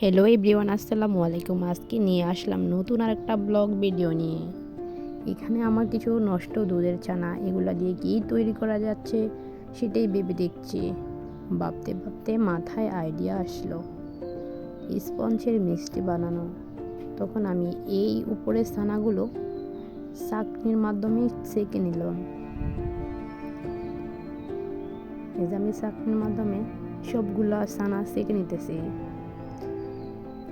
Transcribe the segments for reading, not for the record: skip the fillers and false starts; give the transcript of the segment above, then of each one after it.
Hello everyone, আসসালামু আলাইকুম। আজকে নিয়ে আসলাম নতুন আরেকটা ব্লগ ভিডিও নিয়ে। এখানে আমার কিছু নষ্ট দুধের ছানা, এগুলা দিয়ে কী তৈরি করা যাচ্ছে সেটাই ভেবে দেখছি। ভাবতে ভাবতে মাথায় আইডিয়া আসলো স্পঞ্জের মিষ্টি বানানো। তখন আমি এই উপরের ছানাগুলো ছাঁকনির মাধ্যমে ছেঁকে নিলাম। এই যে আমি ছাঁকনির মাধ্যমে সবগুলা ছানা ছেঁকে নিতেছি।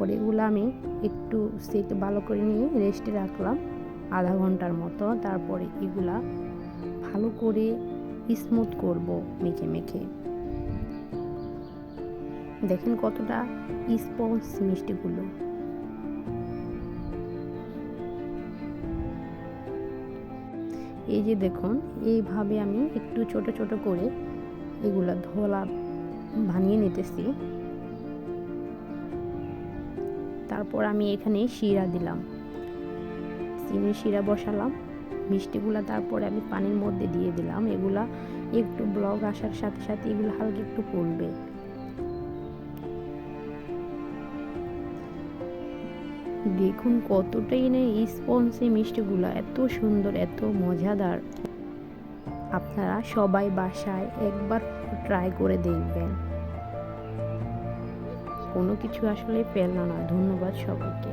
পরে এগুলো আমি একটু সেকে ভালো করে নিয়ে রেস্টে রাখলাম আধা ঘন্টার মতো। তারপরে এগুলা ভালো করে স্মুথ করব মেখে মেখে। দেখেন কতটা স্পঞ্জ মিষ্টিগুলো। এই যে দেখুন, এইভাবে আমি একটু ছোট ছোট করে এগুলা ধোলা বানিয়ে নিতেছি। তারপর আমি এখানে শিরা দিলাম, চিনি শিরা বসালাম মিষ্টিগুলা। তারপরে আমি পানির মধ্যে দিয়ে দিলাম। এগুলা একটু ব্লগ আসার সাথে সাথে এগুলো হালকা একটু পড়বে। দেখুন কতটাই না স্পঞ্জি মিষ্টিগুলা, এত সুন্দর, এত মজাদার। আপনারা সবাই বাসায় একবার ট্রাই করে দেখবেন। কোনো কিছু আসলে পেল না। ধন্যবাদ সবাইকে।